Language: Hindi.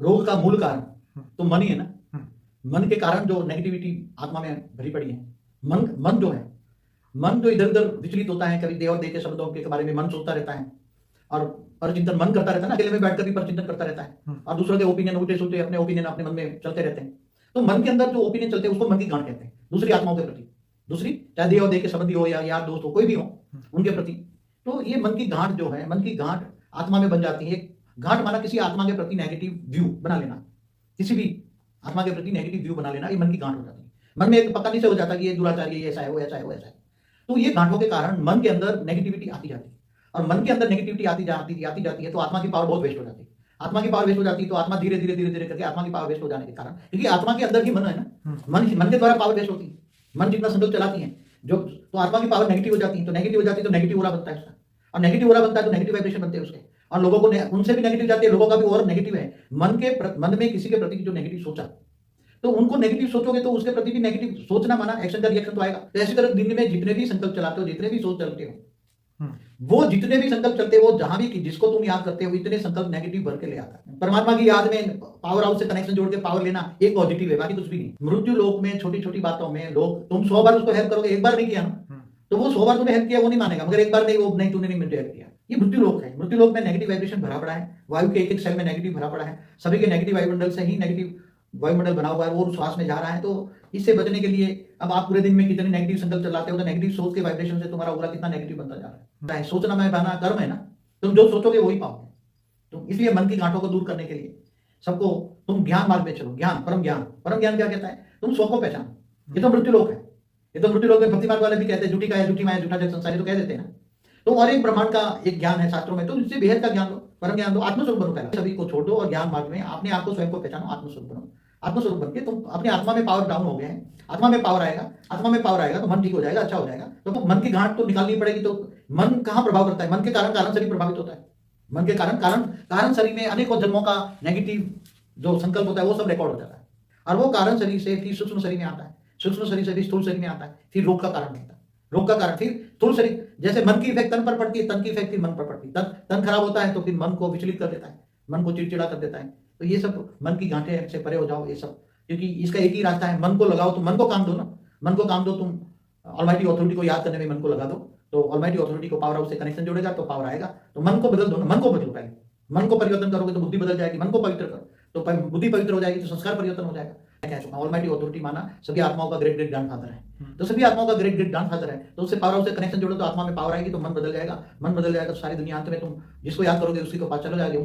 रोग का मूल कारण तो मन ही है ना। हम्म। मन के कारण जो नेगेटिविटी आत्मा में भरी पड़ी है, मन जो है, मन जो इधर उधर विचलित होता है, कभी देव और देह के शब्दों के बारे में मन सोचता रहता है और परचिंतन मन करता रहता है ना, अकेले में बैठकर भी परचिंतन करता रहता है और दूसरों के ओपिनियन उल्टे सुलटे अपने ओपिनियन अपने मन में चलते रहते हैं। तो मन के अंदर जो ओपिनियन चलते हैं उसको मन की गांठ कहते हैं, दूसरी आत्माओं के प्रति, दूसरी चाहे देव और देह के संबंधी हो या यार दोस्त हो, कोई भी हो उनके प्रति। तो ये मन की गांठ जो है, मन की गांठ आत्मा में बन जाती है। गांठ माना किसी आत्मा के प्रति नेगेटिव व्यू बना लेना, किसी भी आत्मा के प्रति नेगेटिव व्यू बना लेना, ये मन की गांठ हो जाती है। मन में एक पता नहीं से हो जाता कि ये दुराचारी है, ऐसा है वो, ऐसा है वो, ऐसा है। तो ये गांठों के कारण मन के अंदर नेगेटिविटी आती जाती है और मन के अंदर नेगेटिविटी आती जाती है तो आत्मा की पावर बहुत वेस्ट हो जाती है। आत्मा की पावर वेस्ट हो जाती है तो आत्मा धीरे धीरे करके आत्मा की पावर वेस्ट हो जाने के कारण, क्योंकि आत्मा के अंदर ही मन है ना, मन के द्वारा पावर वेस्ट होती है। मन जितना संकल्प चलाती है जो, तो आत्मा की पावर नेगेटिव हो जाती है, तो नेगेटिव हो जाती है तो नेगेटिव ओरा बनता है उसका, और नेगेटिव ओरा बनता है तो नेगेटिव वाइब्रेशन बनते हैं उसके, और लोगों को उनसे भी नेगेटिव जाती है, लोगों का भी और नेगेटिव है। मन में किसी के प्रति जो नेगेटिव सोचा तो उनको नेगेटिव सोचोगे तो उसके प्रति भी नेगेटिव सोचना माना एक्शन का रिएक्शन तो आएगा। तो ऐसी तरह दिन में जितने भी संकल्प चलाते हो, जितने भी सोच चलते हो, वो जितने भी संकल्प चलते हो, जहां भी जिसको तुम याद करते हो, इतने संकल्प नेगेटिव भर के ले आता है। परमात्मा की याद में पावर हाउस से कनेक्शन जोड़ के पावर लेना एक पॉजिटिव है, बाकी कुछ भी नहीं। मृत्यु लोक में छोटी छोटी बातों में लोग, तुम 100 बार उसको हेल्प करोगे, एक बार नहीं किया ना, तो वो 100 बार तुम्हें हेल्प किया वो नहीं मानेगा, मगर एक बार नहीं, वो नहीं तूने नहीं मुझे हेल्प किया। ये मृत्यु लोक है। मृत्यु लोक में नेगेटिव वाइब्रेशन भरा पड़ा है, वायु के एक एक सेल में नेगेटिव भरा पड़ा है, सभी के नेगेटिव वायुमंडल से ही नेगेटिव वायुमंडल बना हुआ है, वो श्वास में जा रहा है। तो इससे बचने के लिए अब आप पूरे दिन में कितने नेगेटिव संकल्प चलाते हो, तो नेगेटिव सोच के वाइब्रेशन से तुम्हारा ओरा कितना नेगेटिव बनता जा रहा है। सोचना मैं बहाना कर्म है ना, तुम जो सोचोगे वही पाओगे। तो इसलिए मन की गांठों को दूर करने के लिए सबको तुम ज्ञान मार्ग में चलो। ज्ञान, परम ज्ञान। परम ज्ञान क्या कहता है? तुम स्व को पहचानो। ये तो मृत्यु लोक है, ये तो मृत्यु लोक में भक्ति मार्ग वाले भी कहते हैं झूठी काया, झूठी माया, झूठा जग संसार, तो कह देते हैं ना। तो और एक ब्रह्मांड का एक ज्ञान है शास्त्रों में, तो इससे बेहद का ज्ञान लो, परम ज्ञान लो, आत्मस्वरूप बनो। पहले सभी को छोड़ दो और ज्ञान मार्ग में अपने आप को स्वयं को पहचानो, आत्मस्वरूप बनो। आत्मस्वरूप बनके तुम अपने आत्मा में पावर डाउन हो गए हैं, आत्मा में पावर आएगा, आत्मा में पावर आएगा तो मन ठीक हो जाएगा, अच्छा हो जाएगा। तो मन की गांठ तो निकालनी पड़ेगी। तो मन कहाँ प्रभाव करता है? मन के कारण शरीर प्रभावित होता है। मन के कारण शरीर में अनेकों जन्मों का नेगेटिव जो संकल्प होता है वो सब रिकॉर्ड हो जाता है, और वो कारण शरीर से फिर सूक्ष्म शरीर में आता है, सूक्ष्म शरीर से फिर स्थूल शरीर में आता है, फिर रोग का कारण बनता है, रोग का कारण फिर स्थूल शरीर। जैसे मन की इफेक्ट तन पर पड़ती है, तन की इफेक्ट फिर मन पर पड़ती है, तन खराब होता है तो फिर मन को विचलित कर देता है, मन को चिड़चिड़ा कर देता है। तो ये सब मन की गांठें से परे हो जाओ ये सब, क्योंकि इसका एक ही रास्ता है, मन को लगाओ। तो मन को काम दो ना, मन को काम दो। तुम ऑलमाइटी ऑथोरिटी को याद करने में मन को लगा दो, तो ऑलमाइटी ऑथोरिटी को पावर हाउस से कनेक्शन जोड़ेगा तो पावर आएगा। तो मन को बदल दो ना, मन को बदलो पहले। मन को परिवर्तन करोगे तो बुद्धि बदल जाएगी। मन को पवित्र करो तो बुद्धि पवित्र हो जाएगी, तो संस्कार परिवर्तन हो जाएगा। मैं कह चुका हूं, ऑलमाइटी ऑथोरिटी माना सभी आत्माओं का ग्रेट ग्रेट ग्रैंडफादर है। तो सभी आत्माओं का ग्रेट ग्रेट ग्रैंडफादर है, तो उससे पावर हाउस से कनेक्शन जोड़ो तो आत्मा में पावर आएगी, तो मन बदल जाएगा। मन बदल जाएगा तो सारी दुनिया अंत में तुम जिसको याद करोगे उसी को पास चलो जाएगी।